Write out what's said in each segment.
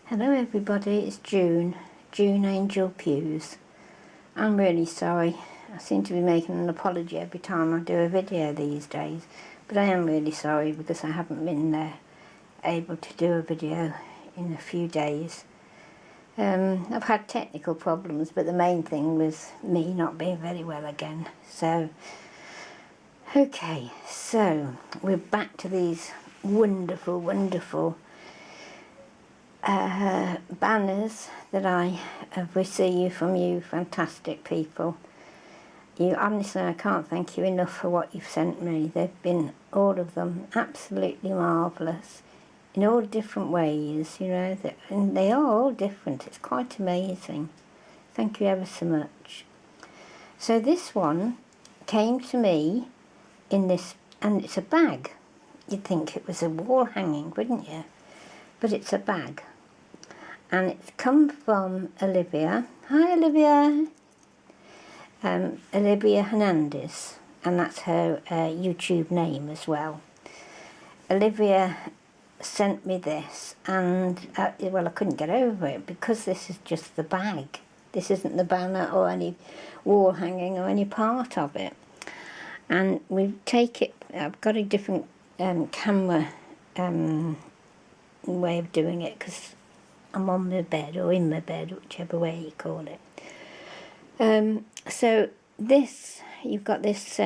Hello everybody, it's June Angel Pews. I'm really sorry. I seem to be making an apology every time I do a video these days, but I am really sorry because I haven't been able to do a video in a few days. I've had technical problems, but the main thing was me not being very well again. So, okay, so we're back to these wonderful banners that I have received from you fantastic people. You honestly, I can't thank you enough for what you've sent me. They've been, all of them, absolutely marvellous in all different ways, you know, and they are all different. It's quite amazing. Thank you ever so much. So this one came to me in this, and it's a bag. You'd think it was a wall hanging, wouldn't you? But it's a bag. And it's come from Olivia. Hi Olivia! Olivia Hernandez, and that's her YouTube name as well. Olivia sent me this, and well, I couldn't get over it because this is just the bag. This isn't the banner or any wall hanging or any part of it. And we take it, I've got a different camera way of doing it because I'm on my bed or in my bed, whichever way you call it. So this, you've got this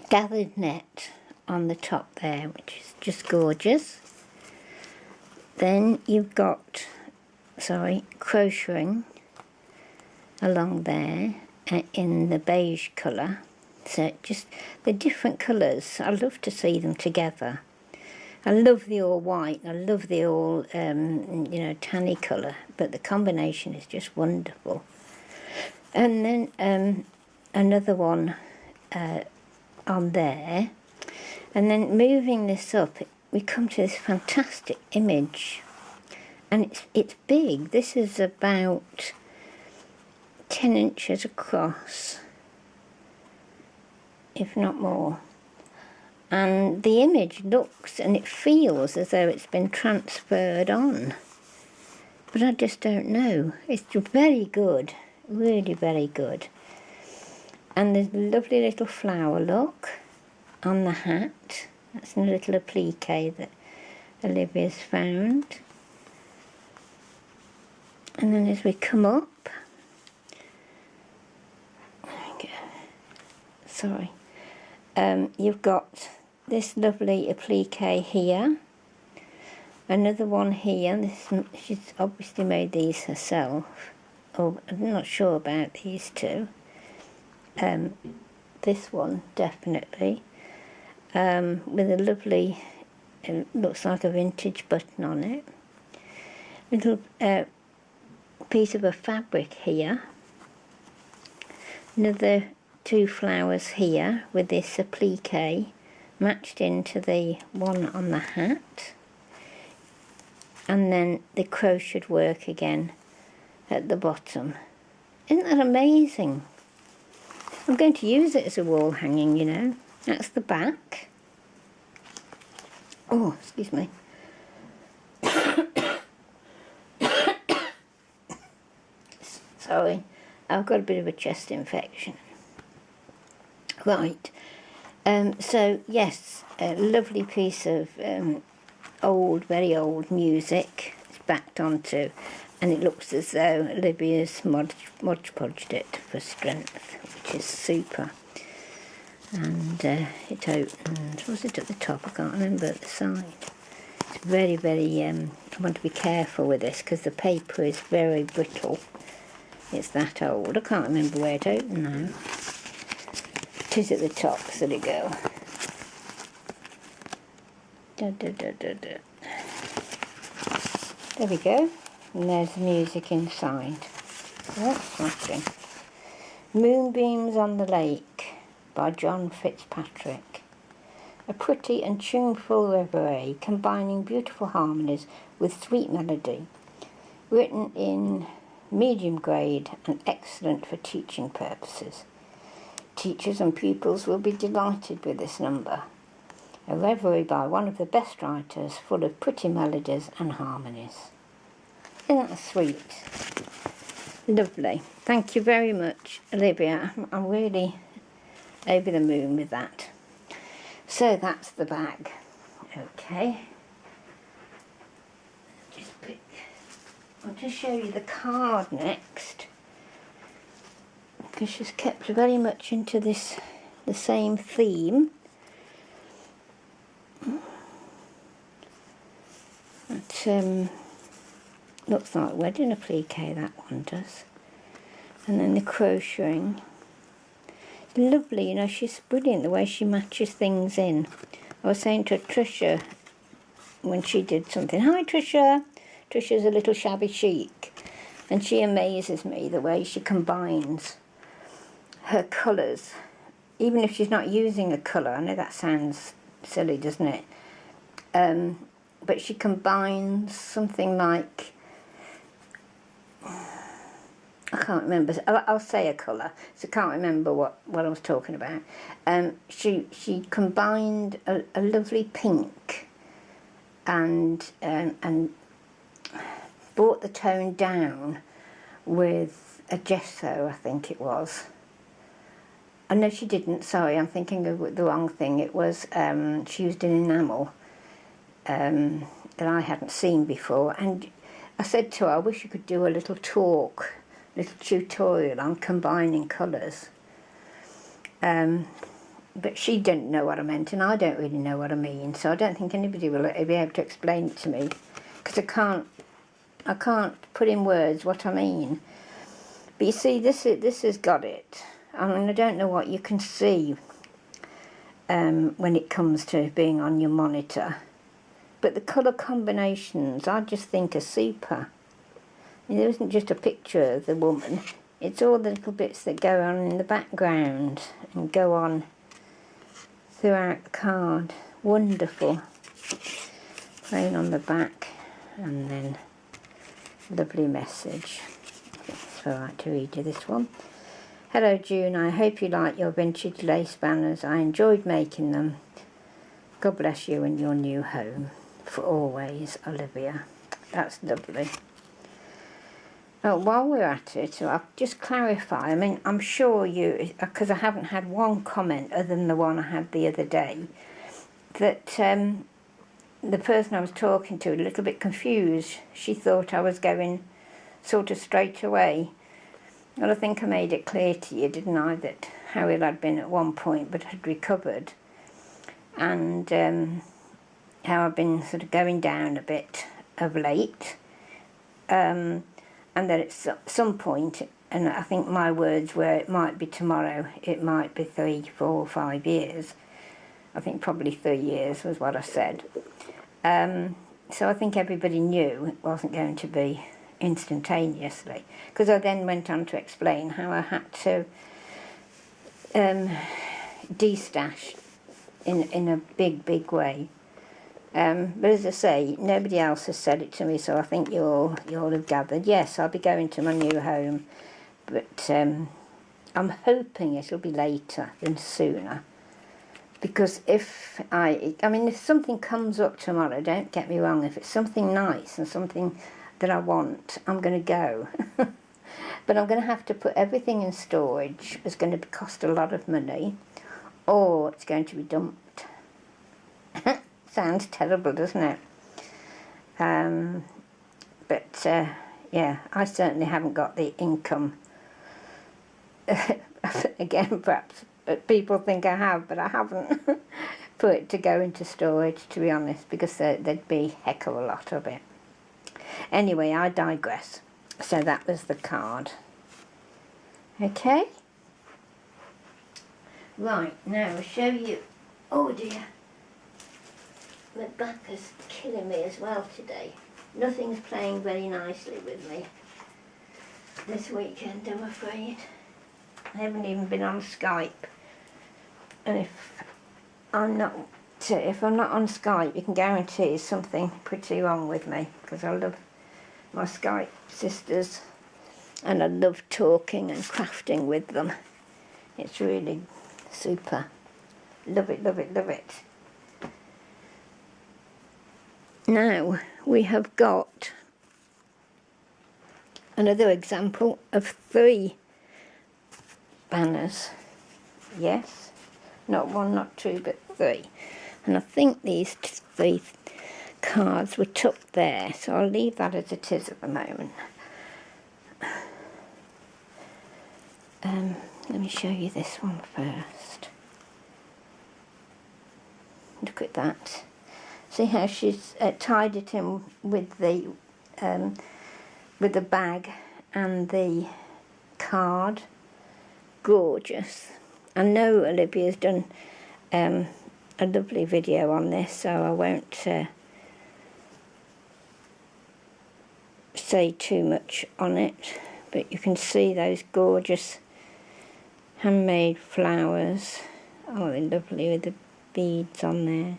gathered net on the top there, which is just gorgeous. Then you've got, crocheting along there in the beige colour. So just the different colours, I love to see them together. I love the all white, I love the all, tanny colour, but the combination is just wonderful. And then another one on there, and then moving this up, we come to this fantastic image, and it's big. This is about 10 inches across, if not more. And the image looks and it feels as though it's been transferred on. But I just don't know. It's very good, really very good. And there's a lovely little flower look on the hat. That's a little applique that Olivia's found. And then as we come up, you've got this lovely applique here, another one here. She's obviously made these herself. Oh, I'm not sure about these two. This one definitely, with a lovely, looks like a vintage button on it. Little piece of a fabric here. Another two flowers here with this applique matched into the one on the hat, and then the crocheted work again at the bottom. Isn't that amazing? I'm going to use it as a wall hanging, you know. That's the back. Oh, excuse me. Sorry, I've got a bit of a chest infection. Right. So yes, a lovely piece of very old music. It's backed onto, and it looks as though Olivia's Mod Podged it for strength, which is super. And it opened. Was it at the top? I can't remember at the side. It's very, I want to be careful with this because the paper is very brittle. It's that old. I can't remember where it opened now. It is at the top, so there you go. There we go. And there's the music inside. That's smashing. Moonbeams on the Lake by John Fitzpatrick. A pretty and tuneful reverie combining beautiful harmonies with sweet melody. Written in medium grade and excellent for teaching purposes. Teachers and pupils will be delighted with this number. A reverie by one of the best writers, full of pretty melodies and harmonies. Isn't that sweet? Lovely. Thank you very much, Olivia. I'm really over the moon with that. So that's the bag. Okay. I'll just show you the card next, because she's kept very much into the same theme. It looks like wedding applique, that one does. And then the crocheting. Lovely, you know, she's brilliant the way she matches things in. I was saying to Tricia when she did something, hi Tricia. Tricia's a little shabby chic, and she amazes me the way she combines her colours. Even if she's not using a colour, I know that sounds silly, doesn't it? But she combines something like, I can't remember, I'll say a colour, so I can't remember what I was talking about. She combined a lovely pink and brought the tone down with a gesso, I think it was. Oh, no, she didn't, sorry, I'm thinking of the wrong thing. It was, she used an enamel that I hadn't seen before, and I said to her, I wish you could do a little talk, little tutorial on combining colours. But she didn't know what I meant, and I don't really know what I mean, so I don't think anybody will be able to explain it to me, because I can't put in words what I mean. But you see, this has got it. I mean, I don't know what you can see when it comes to being on your monitor, but the colour combinations I just think are super. I mean, there isn't just a picture of the woman, it's all the little bits that go on in the background and go on throughout the card. Wonderful. Plain on the back, and then lovely message. It's alright to read you this one. Hello June, I hope you like your vintage lace banners. I enjoyed making them. God bless you and your new home. For always, Olivia. That's lovely. Oh, while we're at it, I'll just clarify. I mean, I'm sure you, because I haven't had one comment other than the one I had the other day, that the person I was talking to, a little bit confused. She thought I was going sort of straight away. Well, I think I made it clear to you, didn't I, that how ill I'd been at one point but had recovered, and how I've been sort of going down a bit of late, and that at some point, and I think my words were, it might be tomorrow, it might be 3, 4, 5 years. I think probably 3 years was what I said. So I think everybody knew it wasn't going to be instantaneously, because I then went on to explain how I had to de-stash in a big way. But as I say, nobody else has said it to me, so I think you all have gathered. Yes, I'll be going to my new home, but I'm hoping it'll be later than sooner. Because if if something comes up tomorrow, don't get me wrong, if it's something nice and something that I want, I'm going to go. But I'm going to have to put everything in storage. It's going to cost a lot of money, or it's going to be dumped. Sounds terrible, doesn't it? But yeah, I certainly haven't got the income. Again, perhaps people think I have, but I haven't. For it to go into storage, to be honest, because there'd be a heck of a lot of it. Anyway, I digress. So that was the card. Okay. Right, now I'll show you. Oh dear. My back is killing me as well today. Nothing's playing very nicely with me this weekend, I'm afraid. I haven't even been on Skype. And if I'm not on Skype, you can guarantee there's something pretty wrong with me, because I love my Skype sisters and I love talking and crafting with them. It's really super. Love it, love it, love it. Now we have got another example of 3 banners. Yes, not 1, not 2, but 3. And I think these 3 cards were tucked there, so I'll leave that as it is at the moment. Let me show you this one first. Look at that. See how she's tied it in with the bag and the card. Gorgeous. I know Olivia's done a lovely video on this, so I won't say too much on it, but you can see those gorgeous handmade flowers. Oh, they're lovely with the beads on there.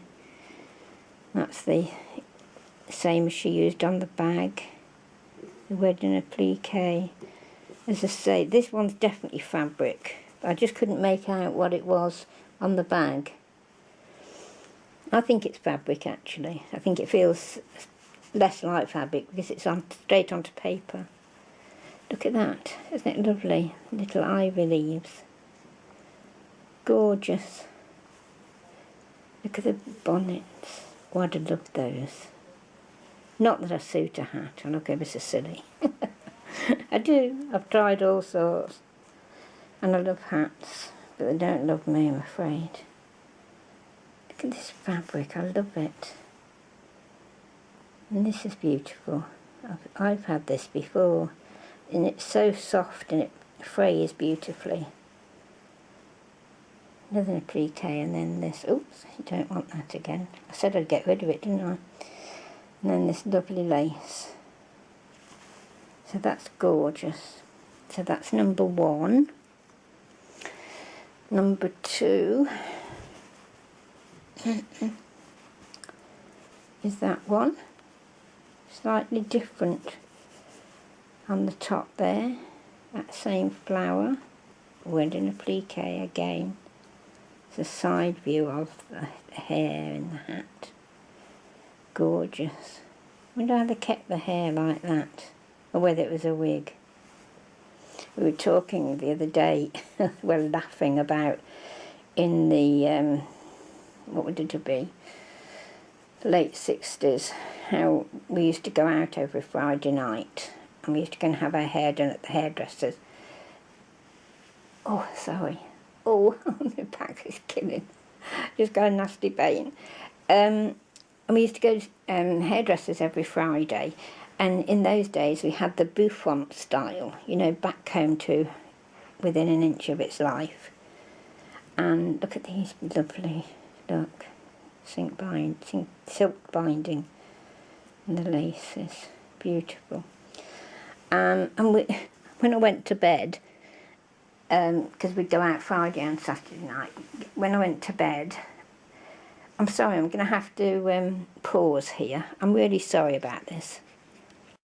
That's the same as she used on the bag. The wedding applique. As I say, this one's definitely fabric. I just couldn't make out what it was on the bag. I think it's fabric actually. I think it feels less like fabric because it's on straight onto paper. Look at that, isn't it lovely? Little ivy leaves. Gorgeous. Look at the bonnets. Oh, I'd have loved those. Not that I suit a hat, I look ever so silly. I do, I've tried all sorts. And I love hats, but they don't love me, I'm afraid. Look at this fabric, I love it. And this is beautiful. I've had this before, and it's so soft and it frays beautifully. Another applique, and then this. Oops, you don't want that again. I said I'd get rid of it, didn't I? And then this lovely lace. So that's gorgeous. So that's number 1. Number 2 is that one. Slightly different on the top there. That same flower. Wedding applique again. It's a side view of the hair in the hat. Gorgeous. I wonder how they kept the hair like that, or whether it was a wig. We were talking the other day, we were laughing about in the, what would it be, late 60s, how we used to go out every Friday night and we used to go and have our hair done at the hairdressers. Oh, sorry. Oh, the back is killing. Just got a nasty pain. And we used to go to hairdressers every Friday, and in those days we had the bouffant style, you know, backcombed to within an inch of its life. And look at these lovely, look, silk binding, and the lace is beautiful. And when I went to bed, because we'd go out Friday and Saturday night, when I went to bed, I'm sorry, I'm going to have to pause here. I'm really sorry about this.